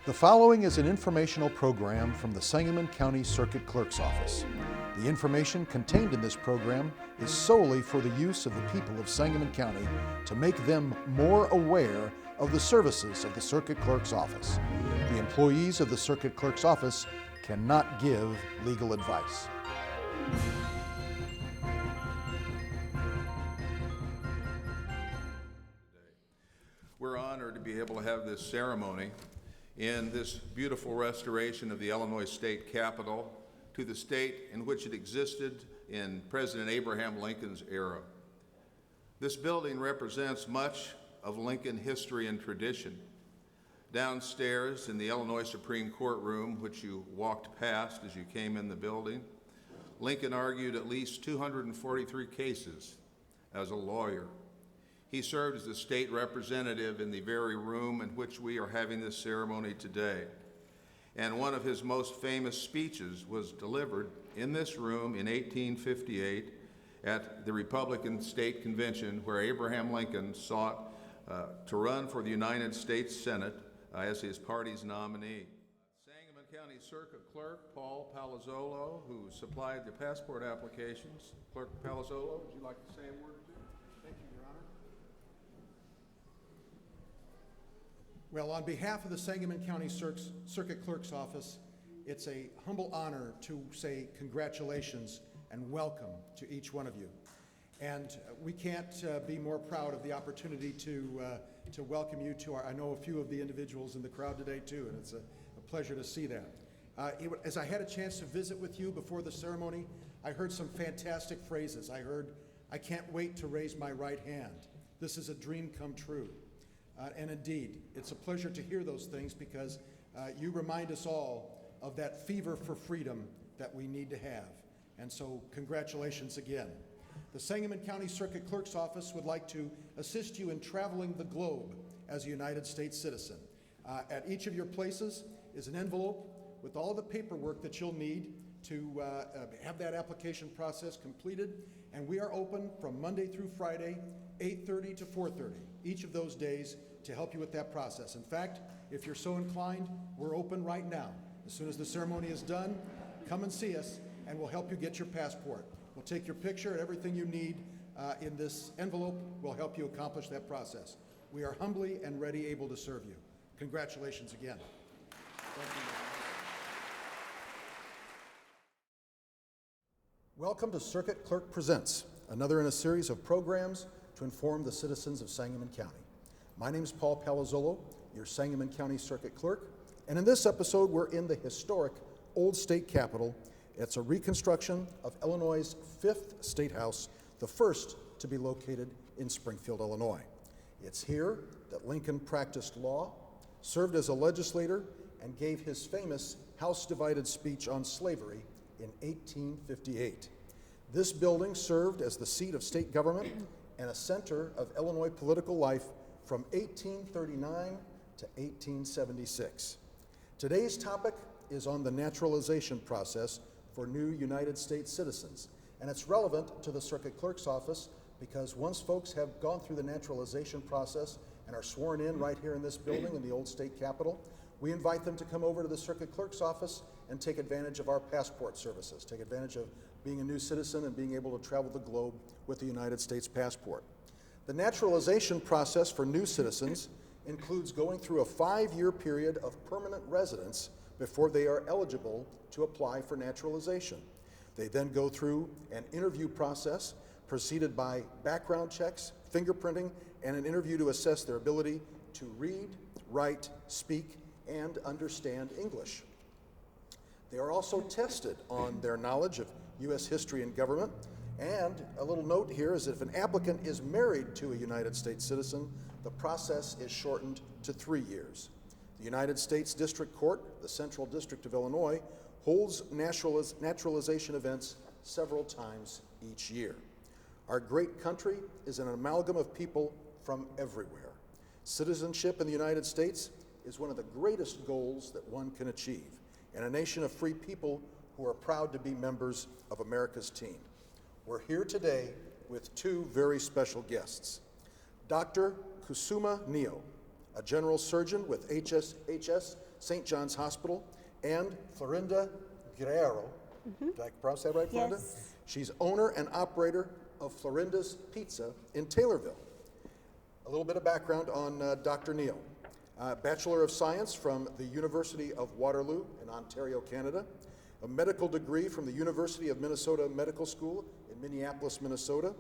The following is an informational program from the Sangamon County Circuit Clerk's Office. The information contained in this program is solely for the use of the people of Sangamon County to make them more aware of the services of the Circuit Clerk's Office. The employees of the Circuit Clerk's Office cannot give legal advice. We're honored to be able to have this ceremony in this beautiful restoration of the Illinois State Capitol to the state in which it existed in President Abraham Lincoln's era. This building represents much of Lincoln history and tradition. Downstairs in the Illinois Supreme Court room, which you walked past as you came in the building, Lincoln argued at least 243 cases as a lawyer. He served as the state representative in the very room in which we are having this ceremony today. And one of his most famous speeches was delivered in this room in 1858 at the Republican State Convention, where Abraham Lincoln sought to run for the United States Senate as his party's nominee. Sangamon County Circuit Clerk Paul Palazzolo, who supplied the passport applications. Clerk Palazzolo, would you like to say a word or two? Thank you, Your Honor. Well, on behalf of the Sangamon County Circuit Clerk's Office, it's a humble honor to say congratulations and welcome to each one of you. And we can't be more proud of the opportunity to welcome you to our, I know a few of the individuals in the crowd today too, and it's a pleasure to see that. As I had a chance to visit with you before the ceremony, I heard some fantastic phrases. I heard, "I can't wait to raise my right hand. This is a dream come true." And indeed, it's a pleasure to hear those things because you remind us all of that fever for freedom that we need to have. And so congratulations again. The Sangamon County Circuit Clerk's Office would like to assist you in traveling the globe as a United States citizen. At each of your places is an envelope with all the paperwork that you'll need to have that application process completed. And we are open from Monday through Friday, 8:30 to 4:30, each of those days to help you with that process. In fact, if you're so inclined, we're open right now. As soon as the ceremony is done, come and see us and we'll help you get your passport. We'll take your picture and everything you need in this envelope. We'll help you accomplish that process. We are humbly and ready able to serve you. Congratulations again. Thank you. Welcome to Circuit Clerk Presents, another in a series of programs to inform the citizens of Sangamon County. My name is Paul Palazzolo, your Sangamon County Circuit Clerk, and in this episode we're in the historic Old State Capitol. It's a reconstruction of Illinois' 5th State House, the first to be located in Springfield, Illinois. It's here that Lincoln practiced law, served as a legislator, and gave his famous House-divided speech on slavery in 1858. This building served as the seat of state government and a center of Illinois political life from 1839 to 1876. Today's topic is on the naturalization process for new United States citizens, and it's relevant to the Circuit Clerk's Office because once folks have gone through the naturalization process and are sworn in right here in this building in the Old State Capitol, we invite them to come over to the Circuit Clerk's Office and take advantage of our passport services, take advantage of being a new citizen and being able to travel the globe with the United States passport. The naturalization process for new citizens includes going through a 5-year period of permanent residence before they are eligible to apply for naturalization. They then go through an interview process preceded by background checks, fingerprinting, and an interview to assess their ability to read, write, speak, and understand English. They are also tested on their knowledge of U.S. history and government. And a little note here is that if an applicant is married to a United States citizen, the process is shortened to 3 years. The United States District Court, the Central District of Illinois, holds naturalization events several times each year. Our great country is an amalgam of people from everywhere. Citizenship in the United States is one of the greatest goals that one can achieve, and a nation of free people who are proud to be members of America's team. We're here today with 2 very special guests. Dr. Kusuma Neo, a general surgeon with HSS St. John's Hospital, and Florinda Guerrero. Did I pronounce that right, Florinda? Yes. She's owner and operator of Florinda's Pizza in Taylorville. A little bit of background on Dr. Neal. Bachelor of Science from the University of Waterloo in Ontario, Canada. A medical degree from the University of Minnesota Medical School in Minneapolis, Minnesota.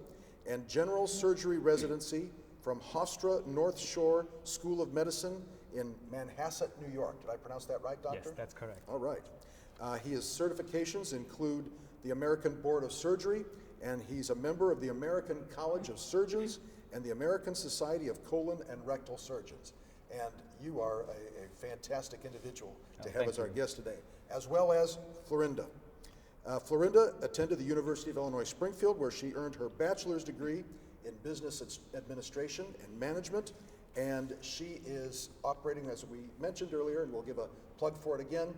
And general surgery residency from Hofstra North Shore School of Medicine in Manhasset, New York. Did I pronounce that right, Doctor? Yes, that's correct. All right. His certifications include the American Board of Surgery, and he's a member of the American College of Surgeons and the American Society of Colon and Rectal Surgeons. And you are a fantastic individual to have as our guest today, as well as Florinda. Florinda attended the University of Illinois Springfield, where she earned her bachelor's degree in business administration and management, and she is operating, as we mentioned earlier, and we'll give a plug for it again,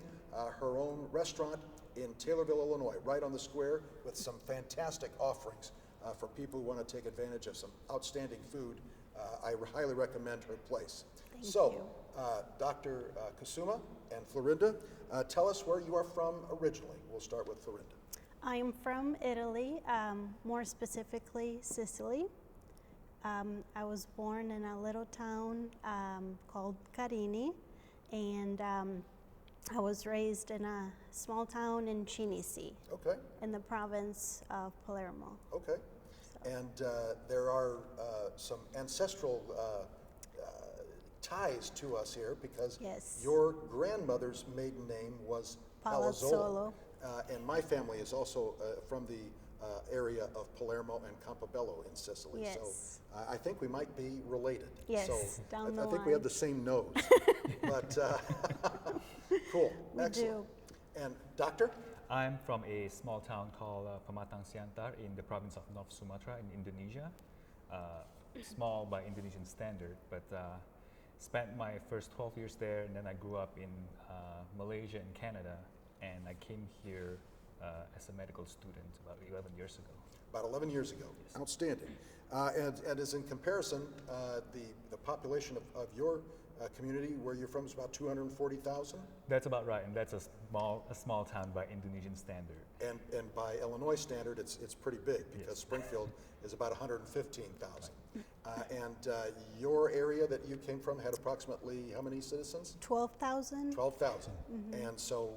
her own restaurant in Taylorville, Illinois, right on the square, with some fantastic offerings for people who want to take advantage of some outstanding food. I highly recommend her place. Thank you. Dr. Kusuma and Florinda, tell us where you are from originally. We'll start with Florinda. I'm from Italy, more specifically Sicily. I was born in a little town called Carini, and I was raised in a small town in Cinisi, Okay, in the province of Palermo. okay. And there are some ancestral ties to us here because Yes. your grandmother's maiden name was Palazzolo. And my family is also from the area of Palermo and Campobello in Sicily. Yes. So I think we might be related. Yes, so down I the think we have line. the same nose. But cool, We excellent. And doctor? I'm from a small town called Pematang Siantar in the province of North Sumatra in Indonesia. Small by Indonesian standard, but spent my first 12 years there, and then I grew up in Malaysia and Canada, and I came here as a medical student about 11 years ago. About 11 years ago. Yes. Outstanding. And as in comparison, the population of your community where you're from is about 240,000, That's about right, and that's a small town by Indonesian standard. and by Illinois standard, it's pretty big because Springfield is about 115,000. And your area that you came from had approximately how many citizens? 12,000? 12,000. And so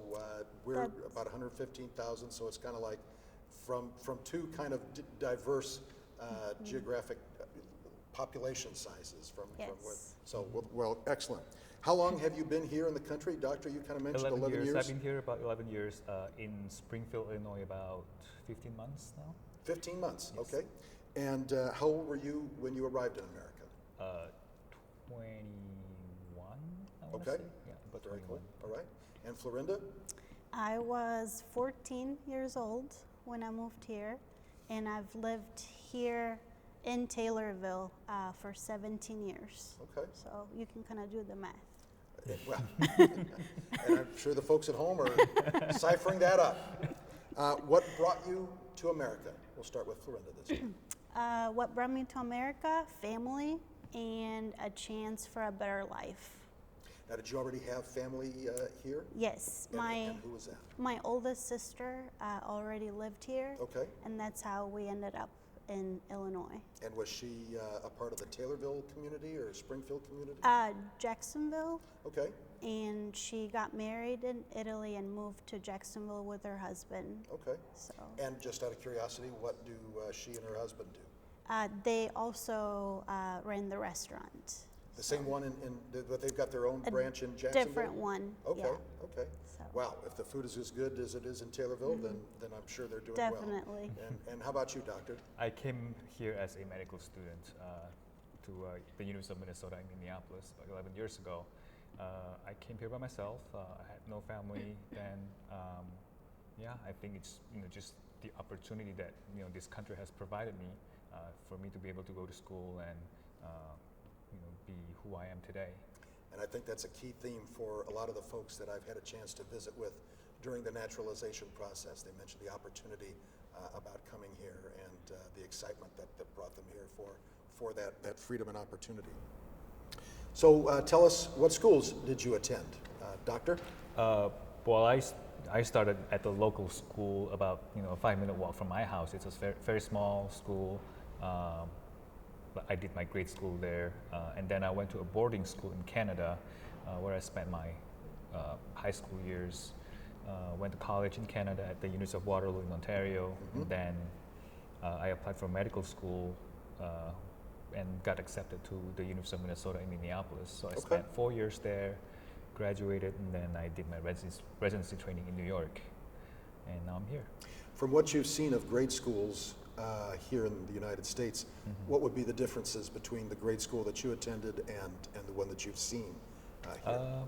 we're That's- about 115,000, so it's kind of like from two kind of diverse geographic population sizes from what, Yes. so well, excellent. How long have you been here in the country, Doctor? You kind of mentioned 11 years. I've been here about 11 years. In Springfield, Illinois, about 15 months now. 15 months, Yes. okay. And how old were you when you arrived in America? 21, I want to Okay. say. Yeah, about Very 21. cool. All right. And Florinda? I was 14 years old when I moved here, and I've lived here in Taylorville for 17 years. Okay. So you can kind of do the math. Well, and I'm sure the folks at home are ciphering that up. What brought you to America? We'll start with Florinda this time. What brought me to America? Family and a chance for a better life. Now, did you already have family here? Yes, And who was that? my oldest sister already lived here, Okay. and that's how we ended up in Illinois. And was she a part of the Taylorville community or Springfield community? Jacksonville, Okay. and she got married in Italy and moved to Jacksonville with her husband. Okay. So And just out of curiosity, what do she and her husband do? they also ran the restaurant. The same one but they've got their own A branch in Jacksonville? Different one. Okay, Yeah. okay. So- Wow, if the food is as good as it is in Taylorville, then I'm sure they're doing Definitely. well. And how about you, Doctor? I came here as a medical student to the University of Minnesota in Minneapolis about 11 years ago. I came here by myself. I had no family then. I think it's just the opportunity that this country has provided me for me to be able to go to school and be who I am today. And I think that's a key theme for a lot of the folks that I've had a chance to visit with during the naturalization process. They mentioned the opportunity about coming here and the excitement that brought them here for that freedom and opportunity. So tell us, what schools did you attend? Doctor? Well, I started at the local school about a 5-minute walk from my house. It's a very small school. But I did my grade school there, and then I went to a boarding school in Canada, where I spent my high school years. Went to college in Canada at the University of Waterloo in Ontario, and then I applied for medical school and got accepted to the University of Minnesota in Minneapolis. So I spent 4 years there, graduated, and then I did my residency training in New York, and now I'm here. From what you've seen of grade schools here in the United States, what would be the differences between the grade school that you attended and the one that you've seen here?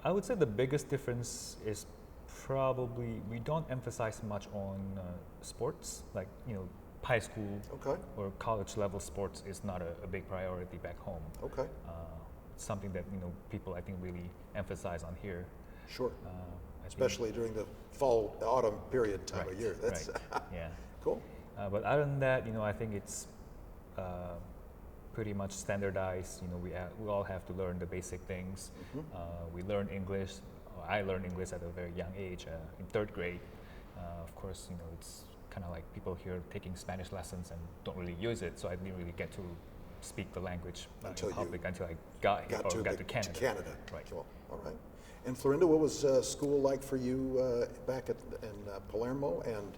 I would say the biggest difference is probably we don't emphasize much on sports, like high school or college level sports is not a big priority back home. Okay. Something that people I think really emphasize on here. Sure. Especially during the fall, autumn period time of year. That's right. Yeah. Cool. But other than that, I think it's pretty much standardized. We all have to learn the basic things. We learn English. I learned English at a very young age, in 3rd grade. Of course, it's kind of like people here taking Spanish lessons and don't really use it. So I didn't really get to speak the language in public until I got here or got to Canada. Right. Cool. All right. And Florinda, what was school like for you back in Palermo, and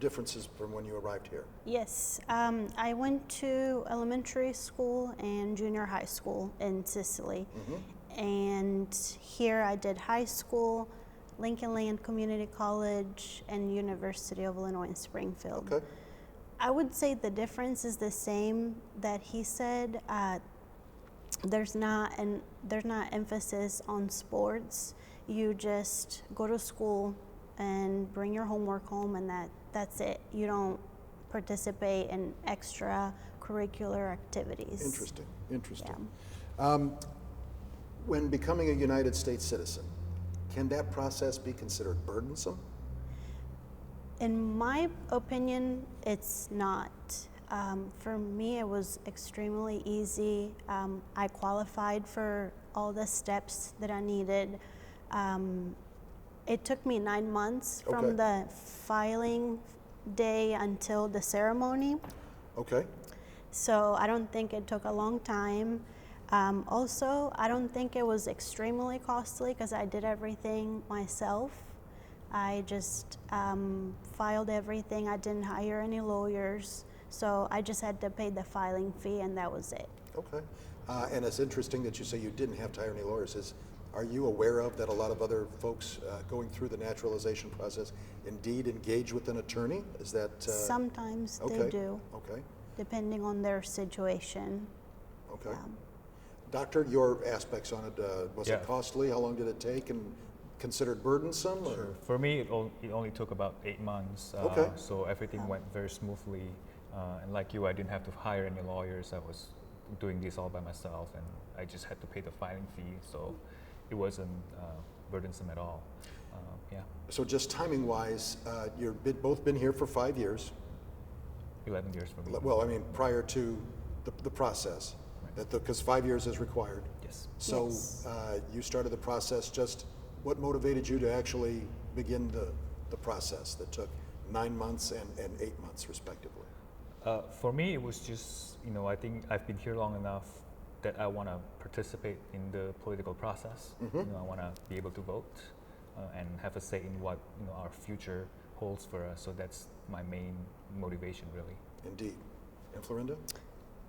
differences from when you arrived here? Yes, I went to elementary school and junior high school in Sicily. And here I did high school, Lincoln Land Community College, and University of Illinois in Springfield. Okay. I would say the difference is the same that he said. There's not emphasis on sports. You just go to school and bring your homework home, and that's it. You don't participate in extracurricular activities. Interesting. Yeah. When becoming a United States citizen, can that process be considered burdensome? In my opinion, it's not. For me, it was extremely easy. I qualified for all the steps that I needed. It took me 9 months from the filing day until the ceremony. Okay. So I don't think it took a long time. Also, I don't think it was extremely costly because I did everything myself. I just filed everything. I didn't hire any lawyers. So I just had to pay the filing fee, and that was it. Okay. And it's interesting that you say you didn't have to hire any lawyers. Are you aware of that a lot of other folks going through the naturalization process indeed engage with an attorney? Is that sometimes they do. Okay. Depending on their situation. Okay. Doctor, your aspects on it, was it costly? How long did it take, and considered burdensome? Sure. For me, it only took about 8 months. So everything went very smoothly. And like you, I didn't have to hire any lawyers. I was doing this all by myself, and I just had to pay the filing fee. So it wasn't burdensome at all. So just timing-wise, you've both been here for 5 years. 11 years for me. Well, I mean, prior to the process, because 5 years is required. Yes. So you started the process. Just what motivated you to actually begin the process that took 9 months and 8 months, respectively? For me, it was just, I think I've been here long enough that I want to participate in the political process. I want to be able to vote and have a say in what our future holds for us. So that's my main motivation, really. Indeed. And Florinda?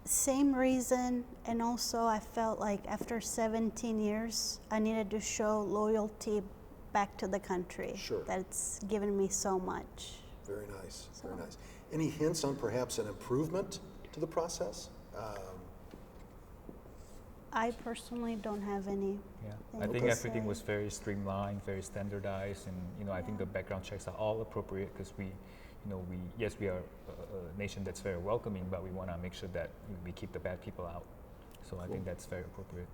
Same reason, and also I felt like after 17 years, I needed to show loyalty back to the country. Sure. That's given me so much. Very nice, very nice. Any hints on perhaps an improvement to the process? I personally don't have any. Yeah, I think everything was very streamlined, very standardized, and I think the background checks are all appropriate because we are a nation that's very welcoming, but we want to make sure that we keep the bad people out. So I think that's very appropriate.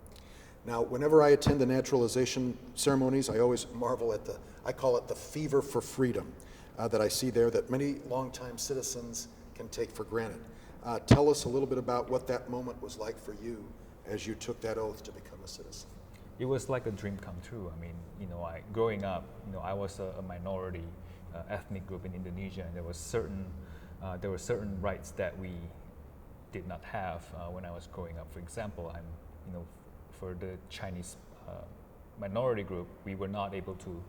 Now, whenever I attend the naturalization ceremonies, I always marvel at I call it the fever for freedom that I see there that many longtime citizens can take for granted. Tell us a little bit about what that moment was like for you as you took that oath to become a citizen. it was like a dream come true. I mean, you know, growing up, you know, I was a minority ethnic group in Indonesia, and there were certain rights that we did not have when I was growing up. For example, you know, for the Chinese minority group, we were not able to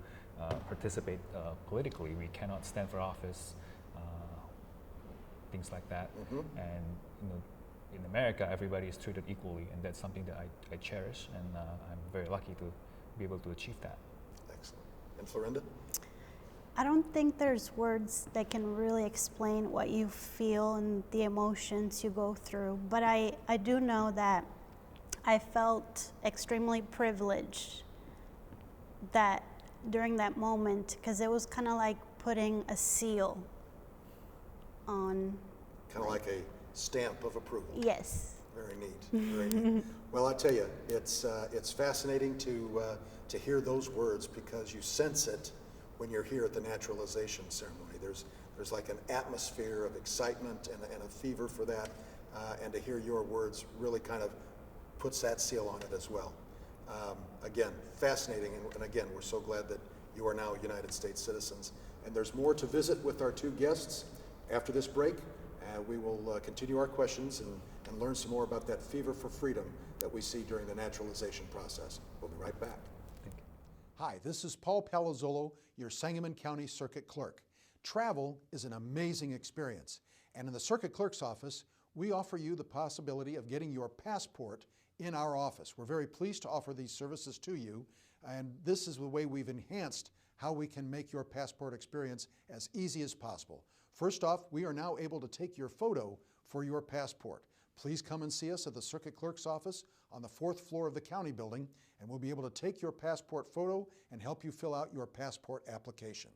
participate politically. We cannot stand for office, things like that. And you know, in America, everybody is treated equally, and that's something that I cherish, and I'm very lucky to be able to achieve that. Excellent. And Florinda? I don't think there's words that can really explain what you feel and the emotions you go through, but I do know that I felt extremely privileged that during that moment, because it was kind of like putting a seal on. Kind of like a stamp of approval. Yes. Very neat. Very neat. Well, I tell you, it's fascinating to hear those words, because you sense it when you're here at the naturalization ceremony. There's like an atmosphere of excitement and a fever for that, and to hear your words really kind of puts that seal on it as well. Again, fascinating, and again, we're so glad that you are now United States citizens. And there's more to visit with our two guests after this break. We will continue our questions and learn some more about that fever for freedom that we see during the naturalization process. We'll be right back. Hi, this is Paul Palazzolo, your Sangamon County Circuit Clerk. Travel is an amazing experience, and in the Circuit Clerk's office, we offer you the possibility of getting your passport in our office. We're very pleased to offer these services to you, and this is the way we've enhanced how we can make your passport experience as easy as possible. First off, we are now able to take your photo for your passport. Please come and see us at the Circuit Clerk's office on the 4th floor of the county building, and we'll be able to take your passport photo and help you fill out your passport application.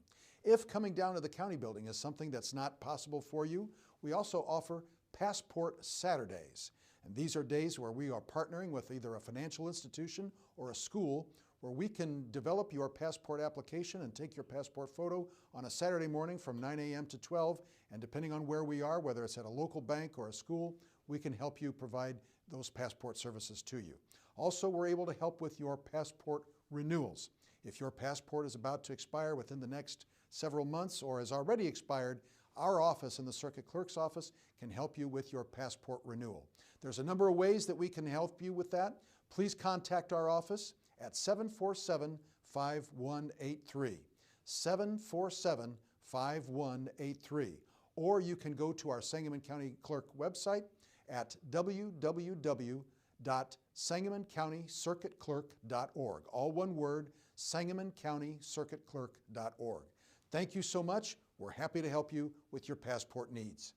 If coming down to the county building is something that's not possible for you, we also offer Passport Saturdays. And these are days where we are partnering with either a financial institution or a school where we can develop your passport application and take your passport photo on a Saturday morning from 9 a.m. to 12. And depending on where we are, whether it's at a local bank or a school, we can help you provide those passport services to you. Also, we're able to help with your passport renewals. If your passport is about to expire within the next several months or has already expired, our office in the Circuit Clerk's office can help you with your passport renewal. There's a number of ways that we can help you with that. Please contact our office at 747-5183, 747-5183, or you can go to our Sangamon County Clerk website at www.sangamoncountycircuitclerk.org. All one word, sangamoncountycircuitclerk.org. Thank you so much. We're happy to help you with your passport needs.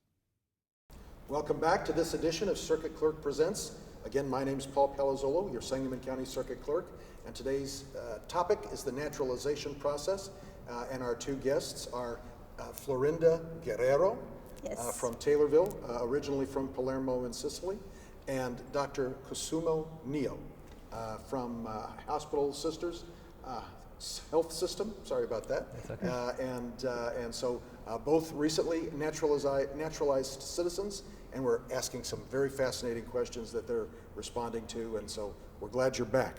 Welcome back to this edition of Circuit Clerk Presents. Again, my name is Paul Palazzolo, your Sangamon County Circuit Clerk, and today's topic is the naturalization process, and our two guests are Florinda Guerrero, Yes. from Taylorville, originally from Palermo in Sicily, and Dr. Kusumo Neo from Hospital Sisters Health System. Sorry about that. That's okay. And so both recently naturalized citizens, and we're asking some very fascinating questions that they're responding to, and so we're glad you're back.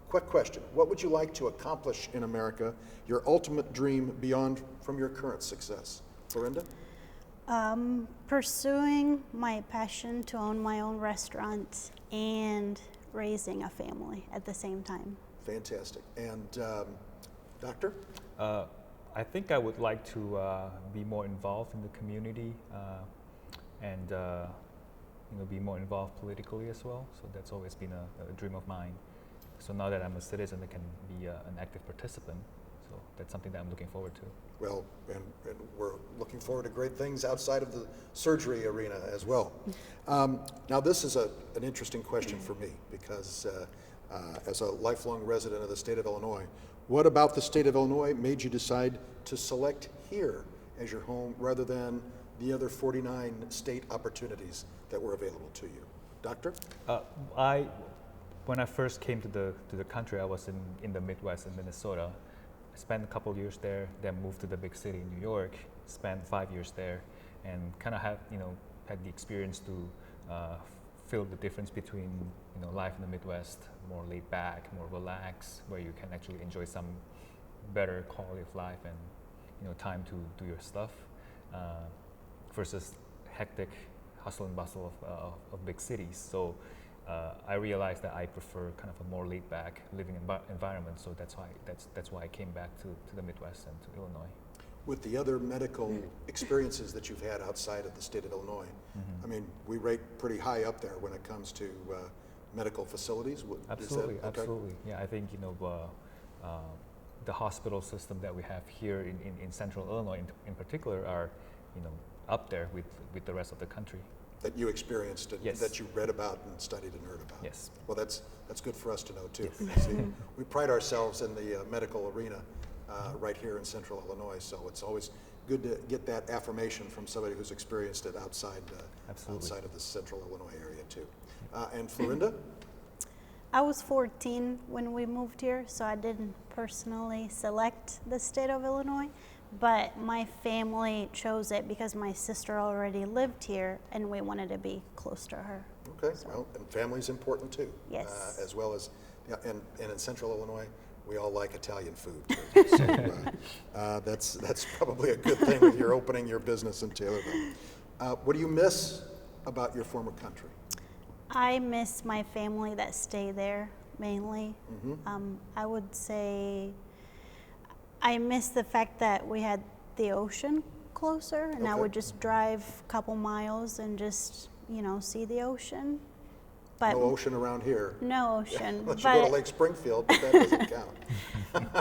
Quick question: what would you like to accomplish in America? Your ultimate dream beyond from your current success, Florinda? Pursuing my passion to own my own restaurant and raising a family at the same time. Fantastic. And Doctor? I think I would like to be more involved in the community and be more involved politically as well. So that's always been a dream of mine. So now that I'm a citizen, I can be an active participant. So that's something that I'm looking forward to. Well, and we're looking forward to great things outside of the surgery arena as well. Now, this is an interesting question for me because as a lifelong resident of the state of Illinois, what about the state of Illinois made you decide to select here as your home rather than the other 49 state opportunities that were available to you? Doctor? When I first came to the country, I was in the Midwest in Minnesota. I spent a couple years there, then moved to the big city in New York, spent 5 years there, and kind of had the experience to feel the difference between life in the Midwest, more laid back, more relaxed, where you can actually enjoy some better quality of life and time to do your stuff, versus hectic hustle and bustle of big cities. So I realized that I prefer kind of a more laid back living environment. So that's why I came back to the Midwest and to Illinois. With the other medical experiences that you've had outside of the state of Illinois, I mean, we rate pretty high up there when it comes to medical facilities. Absolutely, okay? Absolutely. Yeah, I think the hospital system that we have here in Central Illinois, in particular, are up there with the rest of the country. That you experienced and Yes. that you read about and studied and heard about. Yes. Well, that's good for us to know too. Yes. See, we pride ourselves in the medical arena right here in Central Illinois, so it's always good to get that affirmation from somebody who's experienced it outside of the Central Illinois area too. And Florinda? I was 14 when we moved here, so I didn't personally select the state of Illinois, but my family chose it because my sister already lived here and we wanted to be close to her. Okay, well, and family's important too. Yes. As well as, and in Central Illinois, we all like Italian food too. So that's probably a good thing when you're opening your business in Taylorville. What do you miss about your former country? I miss my family that stay there mainly. I would say I miss the fact that we had the ocean closer, and I Okay. would just drive a couple miles and just see the ocean. But No ocean around here. no ocean. Unless you go to Lake Springfield, but that doesn't count.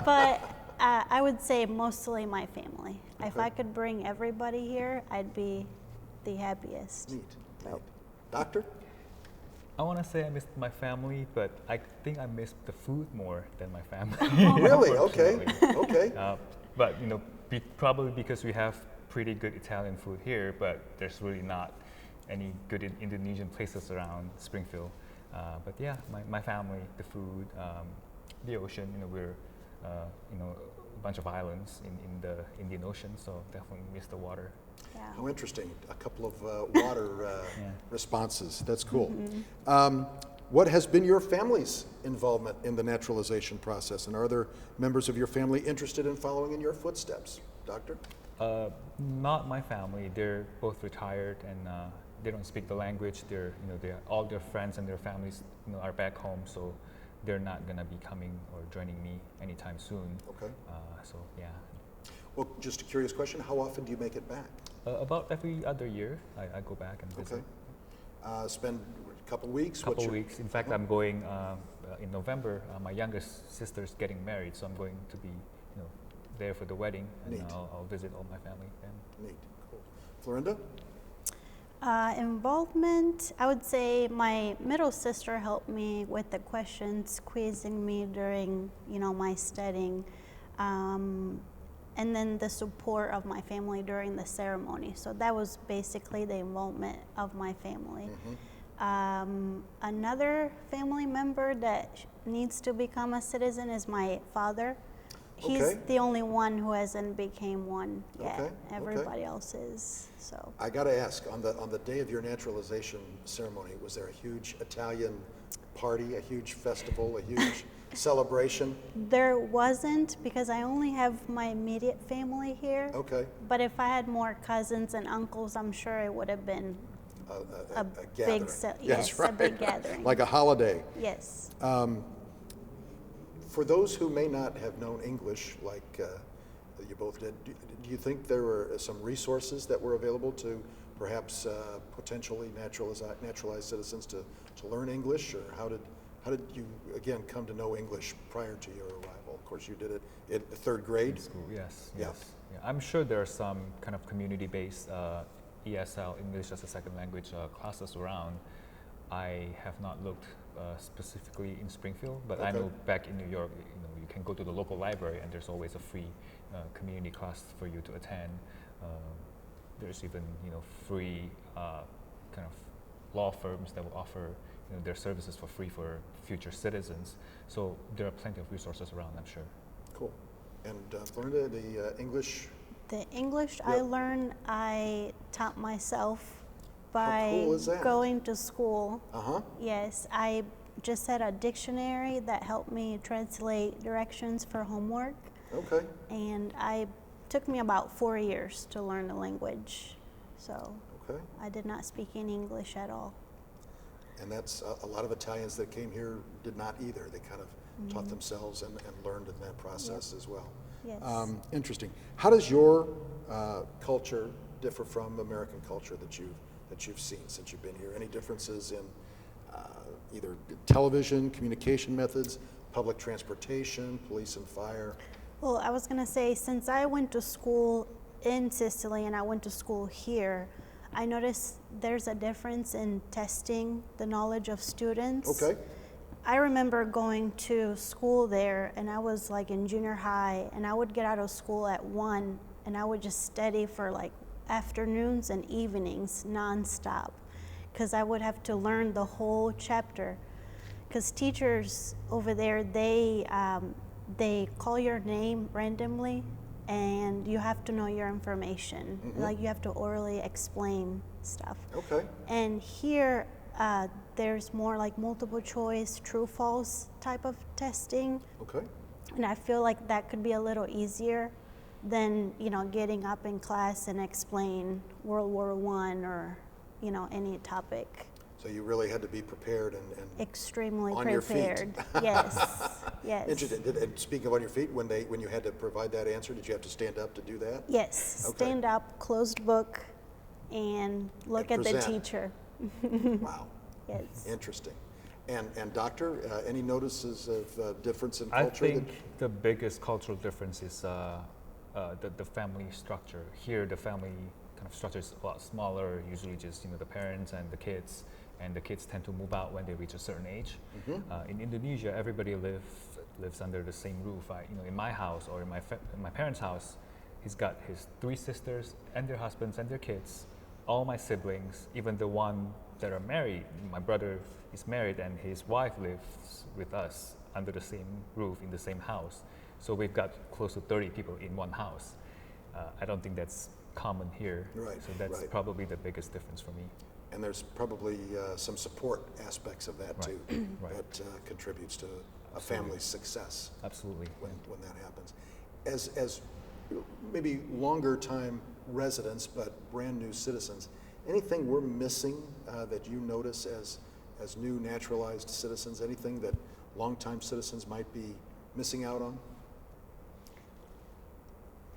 But I would say mostly my family. If Okay. I could bring everybody here, I'd be the happiest. Neat. So- Doctor? I want to say I missed my family, but I think I missed the food more than my family. Really? Okay. unfortunately. Okay. But probably because we have pretty good Italian food here, but there's really not any good Indonesian places around Springfield. But yeah, my family, the food, the ocean. We're a bunch of islands in the Indian Ocean, so definitely miss the water. Yeah. How interesting. A couple of water Yeah. responses. That's cool. What has been your family's involvement in the naturalization process? And are there members of your family interested in following in your footsteps? Doctor? Not my family. They're both retired and they don't speak the language. All their friends and their families are back home, so they're not gonna be coming or joining me anytime soon. Okay. So yeah. Well, just a curious question. How often do you make it back? About every other year, I go back and visit. Okay. Spend a couple weeks? Couple weeks. In fact, I'm going in November. My youngest sister's getting married, so I'm going to be, there for the wedding, and Neat. I'll visit all my family then. Neat. Cool. Florinda? Involvement, I would say my middle sister helped me with the questions, quizzing me during, my studying. And then the support of my family during the ceremony. So that was basically the involvement of my family. Another family member that needs to become a citizen is my father. He's Okay. the only one who hasn't became one yet. Okay, Everybody else is. So I got to ask, on the day of your naturalization ceremony, was there a huge Italian party, a huge festival, a huge celebration? there wasn't, because I only have my immediate family here. Okay. But if I had more cousins and uncles, I'm sure it would have been A big, gathering. yes, a big gathering. Like a holiday. Yes. For those who may not have known English, like you both did, do you think there were some resources that were available to perhaps potentially naturalized citizens to learn English, or how did you again come to know English prior to your arrival? Of course, you did it in third grade. School, yes. Yeah. Yes. Yeah. I'm sure there are some kind of community-based ESL, English as a Second Language classes around. I have not looked specifically in Springfield, but I Okay. know back in New York, you can go to the local library and there's always a free community class for you to attend. There's even free kind of law firms that will offer their services for free for future citizens. So there are plenty of resources around, I'm sure. Cool. And Florinda, the English. The English Yeah. I learned, I taught myself by cool is that? going to school. Uh-huh. Yes, I just had a dictionary that helped me translate directions for homework, Okay. and took me about 4 years to learn the language. So Okay. I did not speak any English at all. And that's a lot of Italians that came here did not either. They kind of taught themselves and learned in that process as well. Yes. Interesting. How does your culture differ from American culture that you've seen since you've been here? Any differences in either television, communication methods, public transportation, police and fire? Well, I was going to say, since I went to school in Sicily and I went to school here, I noticed there's a difference in testing the knowledge of students. Okay. I remember going to school there, and I was like in junior high, and I would get out of school at 1, and I would just study for like afternoons and evenings nonstop, because I would have to learn the whole chapter. Because teachers over there, they call your name randomly, and you have to know your information. Like you have to orally explain stuff. Okay. And here, there's more like multiple choice, true false type of testing. Okay. And I feel like that could be a little easier than, getting up in class and explain World War I or, any topic. So you really had to be prepared and Extremely on your feet. prepared. Yes. Yes. Interesting. And speaking of on your feet, when you had to provide that answer, did you have to stand up to do that? Yes. Okay. Stand up, closed book, and look And at the present. teacher. Wow. Yes. Interesting. And doctor, any notices of difference in I culture? think the biggest cultural difference is the family structure. Here, the family kind of structure is a lot smaller. Usually, just the parents and the kids tend to move out when they reach a certain age. In Indonesia, everybody lives under the same roof. In my house or in my parents' house, he's got his 3 sisters and their husbands and their kids, all my siblings, even the one that are married. My brother is married and his wife lives with us under the same roof in the same house. So we've got close to 30 people in one house. I don't think that's common here. Right, So that's right. probably the biggest difference for me. And there's probably some support aspects of that too, Right. that contributes to a family's success Absolutely. when that happens. As maybe longer time residents, but brand new citizens, anything we're missing that you notice as new naturalized citizens? Anything that longtime citizens might be missing out on?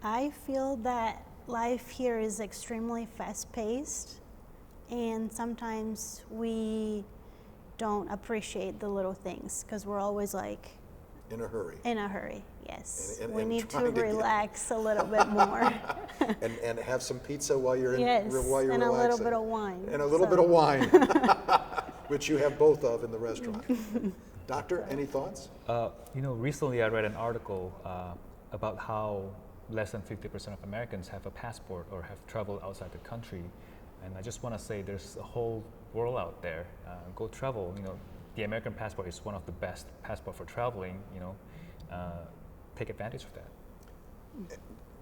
I feel that life here is extremely fast-paced, and sometimes we don't appreciate the little things because we're always like In a hurry. in a hurry. Yes, And we need to trying to get- relax a little bit more. And have some pizza while you're Yes, while you're and a relaxing. little bit of wine. And a little So- bit of wine, which you have both of in the restaurant. Doctor, any thoughts? Recently I read an article about how less than 50% of Americans have a passport or have traveled outside the country. And I just want to say there's a whole world out there. Go travel. The American passport is one of the best passport for traveling. Take advantage of that.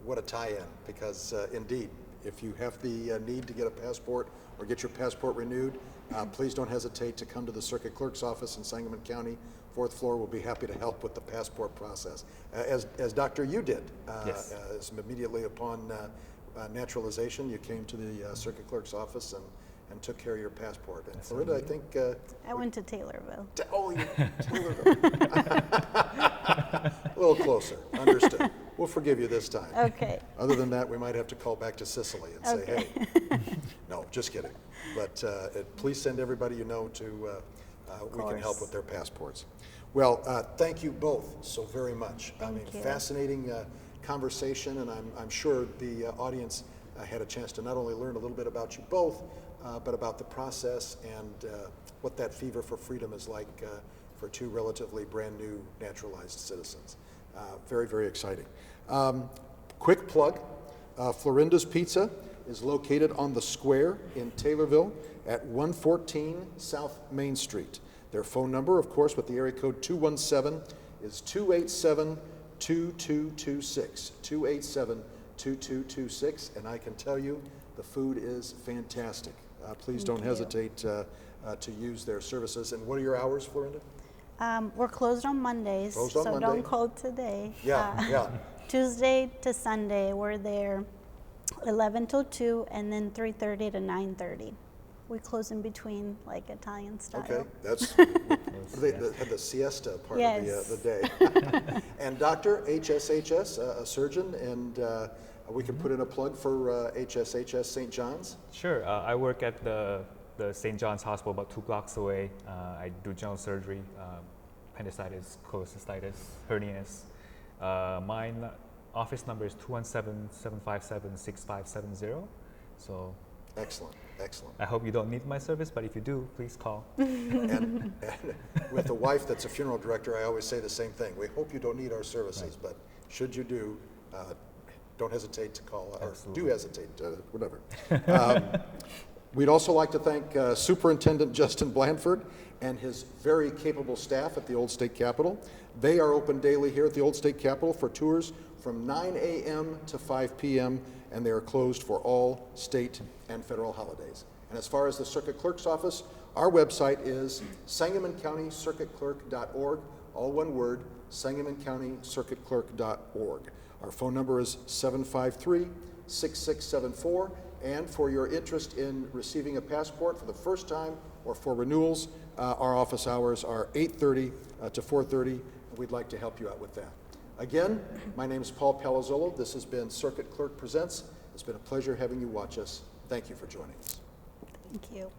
What a tie-in, because indeed, if you have the need to get a passport or get your passport renewed, please don't hesitate to come to the Circuit Clerk's office in Sangamon County, 4th floor. We'll be happy to help with the passport process. As Doctor, you did, Yes. as immediately upon naturalization, you came to the Circuit Clerk's office and took care of your passport. And Yes, Florinda, I I think... I went to Taylorville. A little closer, understood. We'll forgive you this time. Okay. Other than that, we might have to call back to Sicily and say, Okay. hey. No, just kidding. But please send everybody you know to, we can help course. with their passports. Well, thank you both so very much. Thank you. Fascinating conversation, and I'm sure the audience had a chance to not only learn a little bit about you both, but about the process and what that fever for freedom is like for 2 relatively brand new naturalized citizens. Very, very exciting. Quick plug, Florinda's Pizza is located on the square in Taylorville at 114 South Main Street. Their phone number, of course, with the area code 217 is 287-2226, 287-2226, and I can tell you the food is fantastic. Please don't hesitate to use their services. And what are your hours, Florinda? We're closed on Mondays, Closed on so Monday. don't call today. Yeah. Tuesday to Sunday, we're there 11 till 2, and then 3:30 to 9:30. We close in between, like Italian style. Okay, that's the siesta part Yes. of the day. And Dr. HSHS, a surgeon, and we can put in a plug for HSHS St. John's. Sure. I work at the St. John's Hospital about 2 blocks away. I do general surgery, appendicitis, cholecystitis, hernias. My office number is 217-757-6570. So Excellent. I hope you don't need my service, but if you do, please call. And with a wife that's a funeral director, I always say the same thing. We hope you don't need our services, but should you do, don't hesitate to call, or Absolutely. do hesitate, whatever. We'd also like to thank Superintendent Justin Blandford and his very capable staff at the Old State Capitol. They are open daily here at the Old State Capitol for tours from 9 a.m. to 5 p.m., and they are closed for all state and federal holidays. And as far as the Circuit Clerk's office, our website is sangamoncountycircuitclerk.org, all one word, sangamoncountycircuitclerk.org. Our phone number is 753-6674, and for your interest in receiving a passport for the first time or for renewals, our office hours are 8:30 to 4:30, and we'd like to help you out with that. Again, my name is Paul Palazzolo. This has been Circuit Clerk Presents. It's been a pleasure having you watch us. Thank you for joining us. Thank you.